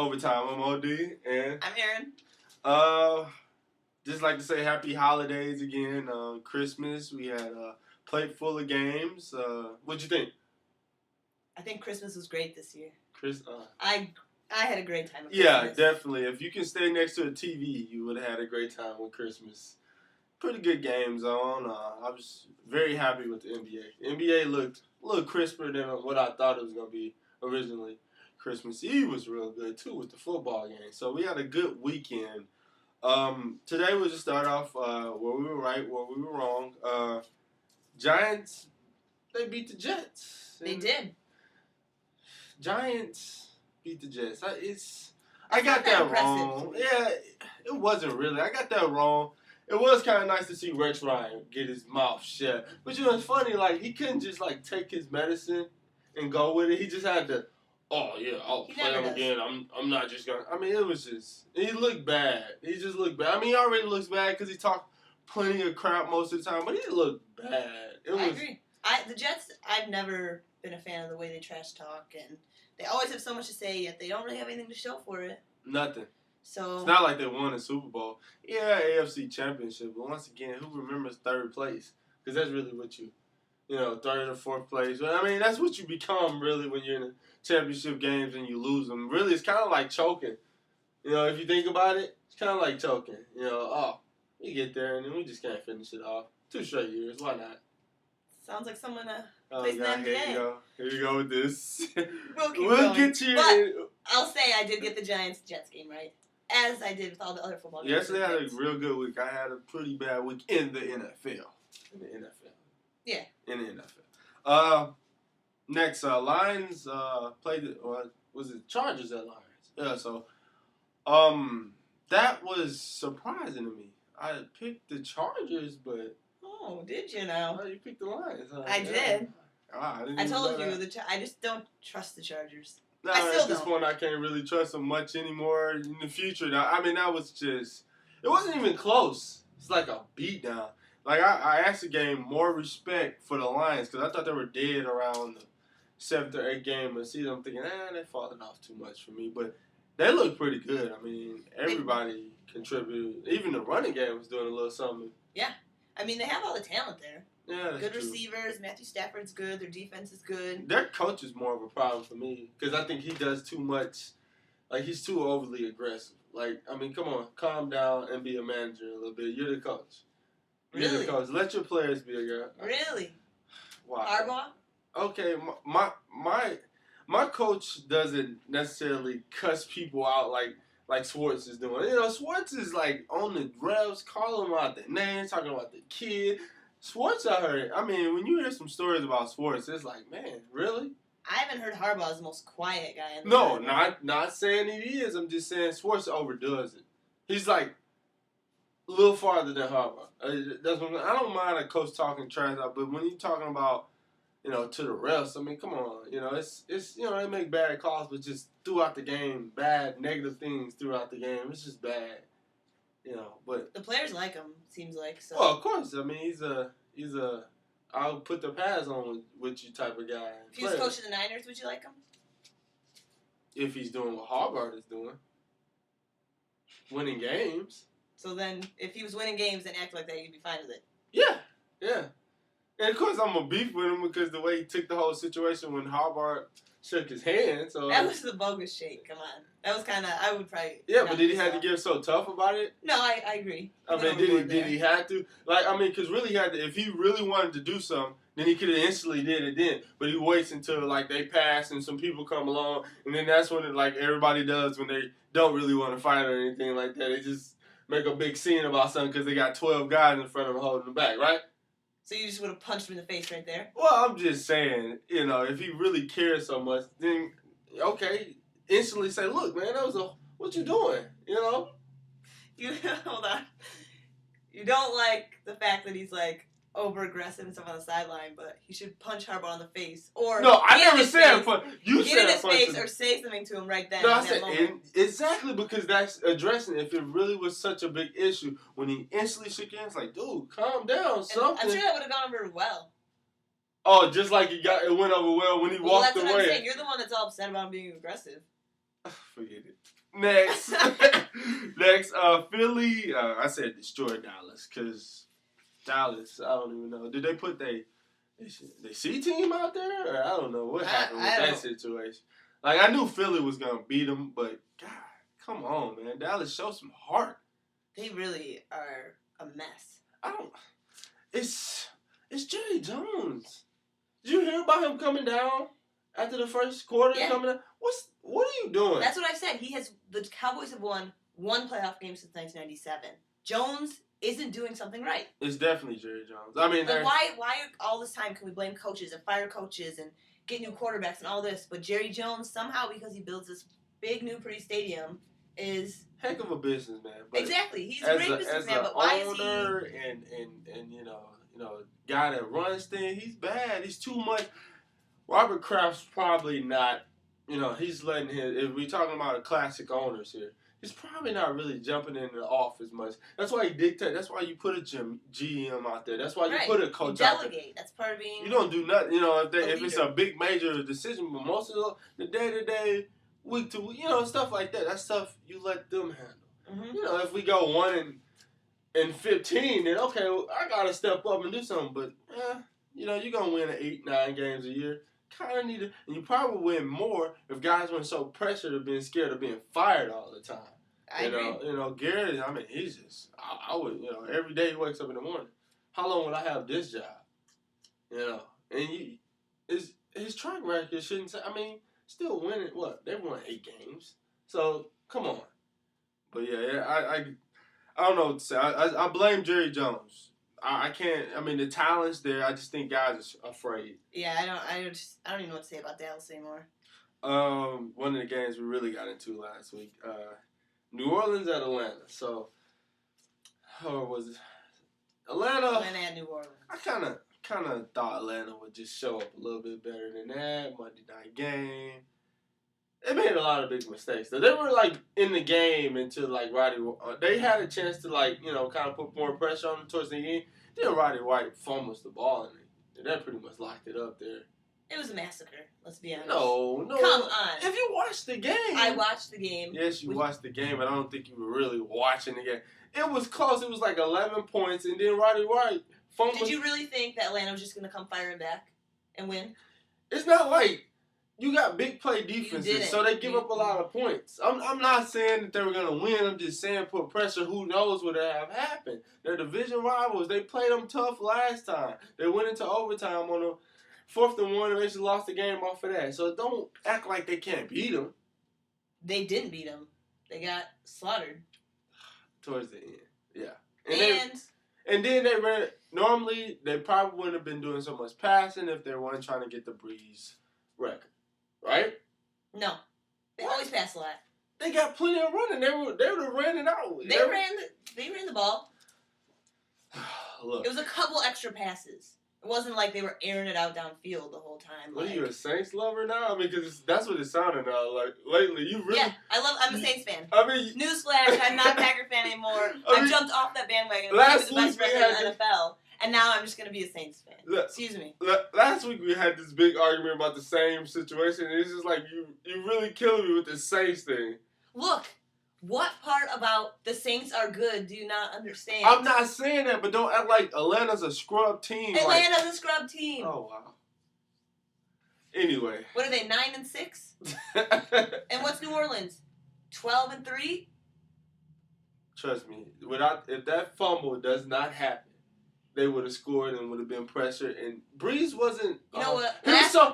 Overtime. I'm OD, and I'm Erin. Just like to say happy holidays again. Christmas, we had a plate full of games. What'd you think? I think Christmas was great this year. Chris, I had a great time. Yeah, definitely. If you can stay next to a TV, you would have had a great time with Christmas. Pretty good games on. I was very happy with the NBA. The NBA looked a little crisper than what I thought it was going to be originally. Christmas Eve was real good, too, with the football game. So we had a good weekend. Today we'll just start off where we were right, where we were wrong. Giants, they beat the Jets. They did. Giants beat the Jets. I got that wrong. Yeah, it wasn't really. I got that wrong. It was kind of nice to see Rex Ryan get his mouth shut. But you know, it's funny, like, he couldn't just, like, take his medicine and go with it. He just had to, I'll play him again. I'm not just going to. I mean, it was just, he looked bad. He just looked bad. I mean, he already looks bad because he talked plenty of crap most of the time, but he looked bad. I agree. The Jets, I've never been a fan of the way they trash talk, and they always have so mumuch to say, yet they don't really have anything to show for it. Nothing. So it's not like they won a Super Bowl. Yeah, AFC Championship, but once again, who remembers third place? Because that's really what third or fourth place. But I mean, that's what you become really when you're in the championship games and you lose them. Really, it's kind of like choking. You know, if you think about it, it's kind of like choking. You know, we get there and then we just can't finish it off. 2 straight years, why not? Sounds like someone plays in the NBA. Here you go with this. We'll get to you. But I'll say I did get the Giants-Jets game right, as I did with all the other football games. Yesterday I had a real good week. I had a pretty bad week in the NFL. Yeah. In the NFL. Next, Lions played, was it Chargers at Lions? Yeah, so that was surprising to me. I picked the Chargers, but... Oh, did you now? Oh, you picked the Lions, huh? I did. I told you, I just don't trust the Chargers. No, I still at this point, I can't really trust them much anymore in the future. Now, I mean, that was just... It wasn't even close. It's like a beatdown. Like, I actually gained more respect for the Lions because I thought they were dead around the 7th or 8th game of the season. I'm thinking, they're falling off too much for me. But they look pretty good. I mean, everybody contributed. Even the running game was doing a little something. Yeah. I mean, they have all the talent there. Yeah, that's good true. Receivers. Matthew Stafford's good. Their defense is good. Their coach is more of a problem for me because I think he does too much. Like, he's too overly aggressive. Like, I mean, come on. Calm down and be a manager a little bit. You're the coach. You're the coach. Let your players be a guy. Really? Wow. Harbaugh? Okay, my coach doesn't necessarily cuss people out like Schwartz is doing. You know, Schwartz is like on the refs, calling them out their names, talking about the kid. Schwartz out here, I mean, when you hear some stories about Schwartz, it's like, man, really? I haven't heard Harbaugh as the most quiet guy in the No, not saying he is. I'm just saying Schwartz overdoes it. He's like a little farther than Harbaugh. That's what I don't mind a coach talking trash out, but when you're talking about, to the refs, I mean, come on. It's they make bad calls, but just throughout the game, bad, negative things throughout the game. It's just bad. But the players like him, seems like. So. Well, of course. I mean, he's a I'll put the pads on with you type of guy. If he was coaching the Niners, would you like him? If he's doing what Harbaugh is doing, winning games. So then, if he was winning games and act like that, you'd be fine with it. Yeah. And of course, I'm gonna beef with him because the way he took the whole situation when Harbaugh shook his hand. So that was the bogus shake. Come on, that was kind of. I would probably. Yeah, but did he have to get so tough about it? No, I agree. I mean, did he have to? Like, I mean, because really he had to. If he really wanted to do something, then he could have instantly did it then. But he waits until like they pass and some people come along, and then that's when it, like everybody does when they don't really want to fight or anything like that. They just make a big scene about something because they got 12 guys in front of them holding them back, right? So you just would have punched him in the face right there? Well, I'm just saying, if he really cares so much, then, okay, instantly say, look, man, what you doing, You, hold on. You don't like the fact that he's, like, over-aggressive and stuff on the sideline, but he should punch Harbaugh in the face. Or no, I never said punch. You get said in his punch face or say something to him right then. No, I said exactly because that's addressing. If it really was such a big issue, when he instantly shook hands, like, dude, calm down, something. I'm sure that would have gone over well. Oh, just like it went over well when he walked away. That's what I'm saying. You're the one that's all upset about him being aggressive. Forget it. Next. Next, Philly, I said destroy Dallas, because Dallas, I don't even know. Did they put they C team out there? Or I don't know what happened with that situation. Like, I knew Philly was going to beat them, but, God, come on, man. Dallas, show some heart. They really are a mess. It's Jerry Jones. Did you hear about him coming down after the first quarter? Yeah. Coming down? What are you doing? That's what I said. The Cowboys have won one playoff game since 1997. Jones isn't doing something right. It's definitely Jerry Jones. I mean, like, why all this time can we blame coaches and fire coaches and get new quarterbacks and all this? But Jerry Jones, somehow, because he builds this big new pretty stadium, is heck of a businessman. Exactly, he's a great businessman. But why is he? And you know, guy that runs things, he's bad. He's too much. Robert Kraft's probably not. You know, he's letting his. If we're talking about a classic owners here, he's probably not really jumping into the off as much. That's why he dictates. That's why you put a GM out there. That's why you put a coach out there. Delegate. That's part of being. You don't do nothing. You know, if it's a big major decision, but most of the day-to-day, week to week, you know, stuff like that. That stuff you let them handle. Mm-hmm. You know, if we go 1-15, then okay, well, I gotta step up and do something. But you know, you're gonna win 8-9 games a year. Kind of need to, and you probably win more if guys weren't so pressured of being scared of being fired all the time. I agree. You know, Garrett. I mean, he's just. I would, you know, every day he wakes up in the morning. How long would I have this job? You know, and his track record shouldn't say. I mean, still winning. What, they won 8 games. So come on. But yeah, I don't know what to say. I blame Jerry Jones. I can't. I mean, the talent's there. I just think guys are afraid. Yeah, I don't even know what to say about Dallas anymore. One of the games we really got into last week, New Orleans at Atlanta. So, or was it Atlanta? Atlanta at New Orleans. I kind of thought Atlanta would just show up a little bit better than that. Monday night game. They made a lot of big mistakes. They were like in the game until like they had a chance to like, you know, kind of put more pressure on them towards the end. Then Roddy White fumbles the ball and that pretty much locked it up there. It was a massacre. Let's be honest. No. Come on. If you watched the game, I watched the game. Yes, you watched the game, but I don't think you were really watching the game. It was close. It was like 11 points, and then Roddy White fumbled. Did you really think that Atlanta was just going to come firing back and win? It's not like. You got big play defenses, so they give up a lot of points. I'm not saying that they were going to win. I'm just saying put pressure. Who knows what would have happened? They're division rivals. They played them tough last time. They went into overtime on a 4th and 1 and they just lost the game off of that. So don't act like they can't beat them. They didn't beat them. They got slaughtered. Towards the end, yeah. And then they ran. Normally, they probably wouldn't have been doing so much passing if they weren't trying to get the Breeze record. Right? No. They always pass a lot. They got plenty of running. They would have ran it out. They ran the ball. Look. It was a couple extra passes. It wasn't like they were airing it out downfield the whole time. What, are you a Saints lover now? I mean, because that's what it sounded like lately. You really... Yeah, I'm a Saints fan. I mean... Newsflash, I'm not a Packer fan anymore. I jumped off that bandwagon. The best record in the NFL. And now I'm just going to be a Saints fan. Excuse me. Last week we had this big argument about the same situation. And it's just like, you really killing me with the Saints thing. Look, what part about the Saints are good do you not understand? I'm not saying that, but don't act like Atlanta's a scrub team. Atlanta's a scrub team. Oh, wow. Anyway. What are they, 9-6? And what's New Orleans? 12-3? Trust me, if that fumble does not happen, they would have scored and would have been pressured. And Breeze wasn't. You know what?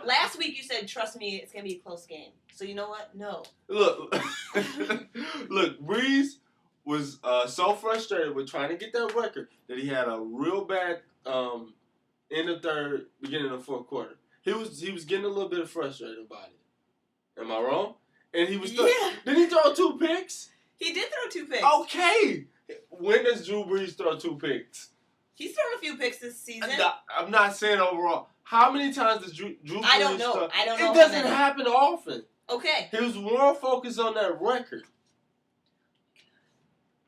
Last week you said, "Trust me, it's gonna be a close game." So you know what? No. Look, Breeze was so frustrated with trying to get that record that he had a real bad end of third, beginning of fourth quarter. He was getting a little bit frustrated about it. Am I wrong? And he was. Yeah. Did he throw 2 picks? He did throw 2 picks. Okay. When does Drew Brees throw 2 picks? He's thrown a few picks this season. I'm not saying overall. How many times does Drew Brees I don't know. It doesn't happen often. Okay. He was more focused on that record.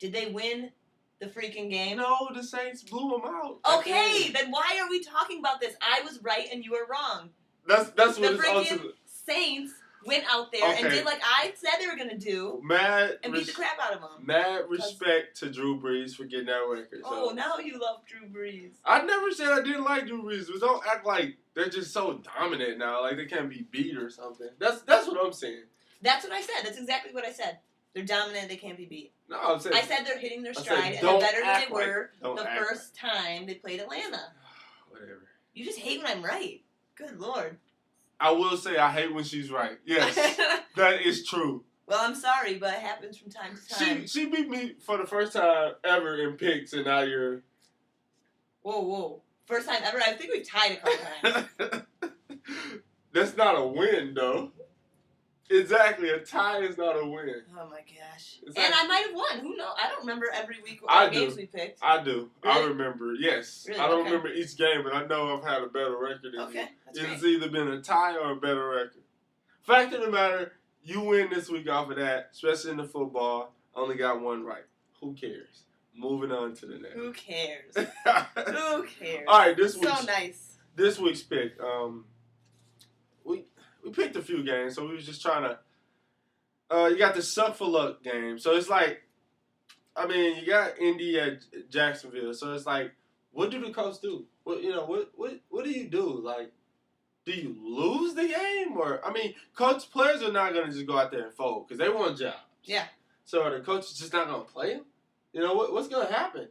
Did they win the freaking game? No, the Saints blew him out. Okay, then why are we talking about this? I was right and you were wrong. That's what the it's on to. Saints went out there and Okay. did like I said they were gonna do and beat the crap out of them. Mad respect to Drew Brees for getting that record. Oh, So. now you love Drew Brees. I never said I didn't like Drew Brees, but don't act like they're just so dominant now, like they can't be beat or something. That's what I'm saying. That's what I said. That's exactly what I said. They're dominant. They can't be beat. No, I'm saying. I said they're hitting their stride and they're better than they were the first time they played Atlanta. Whatever. You just hate when I'm right. Good Lord. I will say I hate when she's right. Yes, that is true. Well, I'm sorry, but it happens from time to time. She beat me for the first time ever in picks, and now you're. Whoa. First time ever? I think we've tied a couple times. That's not a win, though. Exactly, a tie is not a win. Oh my gosh. Exactly. And I might have won. Who knows? I don't remember every week what games we picked. I do. Really? I remember, yes. Really? I don't remember each game, but I know I've had a better record than you. It's either been a tie or a better record. Fact of the matter, you win this week off of that, especially in the football. Only got one right. Who cares? Moving on to the next. Who cares? Who cares? All right, this week's, so nice. This week's pick. We picked a few games, so we was just trying to. You got the suck for luck game, so it's like, I mean, you got Indy at Jacksonville, so it's like, what do the Colts do? What do you do? Like, do you lose the game, or I mean, Colts players are not gonna just go out there and fold because they want jobs. Yeah. So are the coaches just not gonna play them? You know what's gonna happen?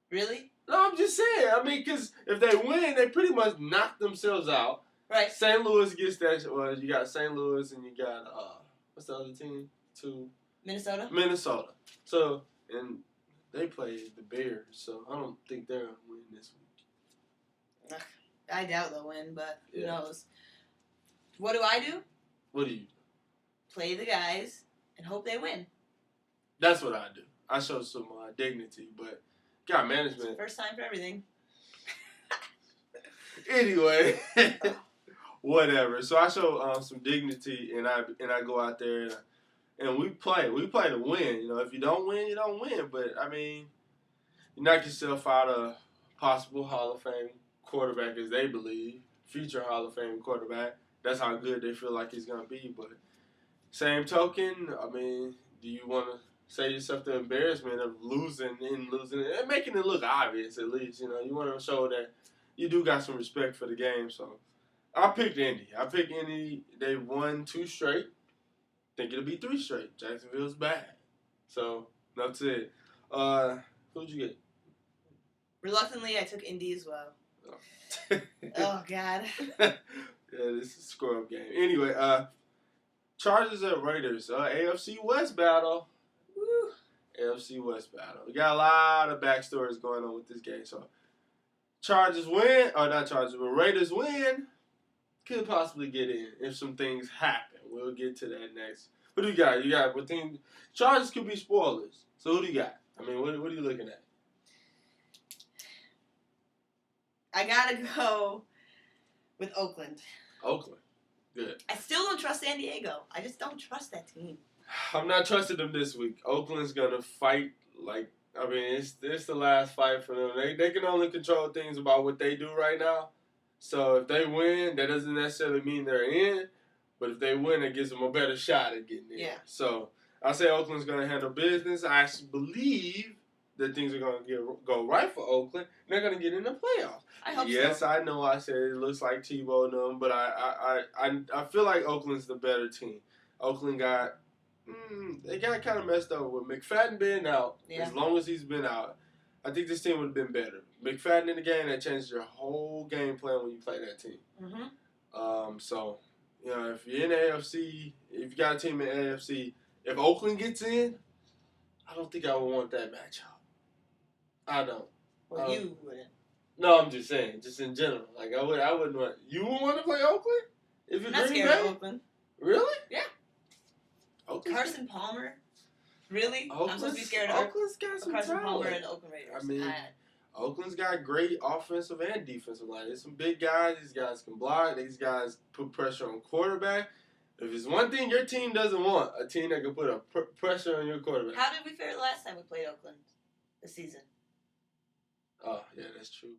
Really? No, I'm just saying. I mean, because if they win, they pretty much knock themselves out. Right. St. Louis gets that. Well, you got St. Louis and you got what's the other team? Minnesota. So and they play the Bears. So I don't think they're gonna win this week. I doubt they'll win, but who knows? What do I do? What do you do? Play the guys and hope they win. That's what I do. I show some dignity, but got management. First time for everything. Anyway, whatever. So I show some dignity, and I go out there and we play. We play to win. You know, if you don't win, you don't win. But I mean, you knock yourself out of possible Hall of Fame quarterback, as they believe, future Hall of Fame quarterback. That's how good they feel like he's gonna be. But same token, I mean, do you want to save yourself the embarrassment of losing and making it look obvious? At least, you know, you want to show that you do got some respect for the game. So I picked Indy. They won 2 straight. Think it'll be 3 straight. Jacksonville's bad. So that's it. Who'd you get? Reluctantly, I took Indy as well. Oh, oh God. Yeah, this is a score-up game. Anyway, Chargers at Raiders. AFC West battle. Woo. AFC West battle. We got a lot of backstories going on with this game. So Chargers win, or not Chargers, but Raiders win. Could possibly get in if some things happen. We'll get to that next. Who do you got? You got what team? Chargers could be spoilers. So who do you got? I mean, what are you looking at? I gotta go with Oakland. Oakland. Good. I still don't trust San Diego. I just don't trust that team. I'm not trusting them this week. Oakland's gonna fight like, I mean, it's the last fight for them. They can only control things about what they do right now. So if they win, that doesn't necessarily mean they're in. But if they win, it gives them a better shot at getting in. Yeah. So I say Oakland's gonna handle business. I actually believe that things are gonna go right for Oakland. They're gonna get in the playoffs. I hope so. Yes, I know. I said it looks like Tebow and them, but I feel like Oakland's the better team. Oakland got they got kind of messed up with McFadden being out. Yeah. As long as he's been out, I think this team would have been better. McFadden in the game, that changed your whole game plan when you play that team. Mm-hmm. So you know, if you're in the AFC, if you got a team in the AFC, if Oakland gets in, I don't think I would want that matchup. I don't. Well, you wouldn't. No, I'm just saying, just in general. Like I wouldn't want. You would want to play Oakland if you're I'm not Green scared Bay? of Oakland. Really? Yeah. Oakland's Carson Palmer. Really? I'm Oakland's, supposed to be scared of Oakland's got some Carson talent. Palmer and the Oakland Raiders. I mean, Oakland's got great offensive and defensive line. There's some big guys. These guys can block. These guys put pressure on quarterback. If it's one thing your team doesn't want, a team that can put a pressure on your quarterback. How did we fare the last time we played Oakland this season? Oh, yeah, that's true.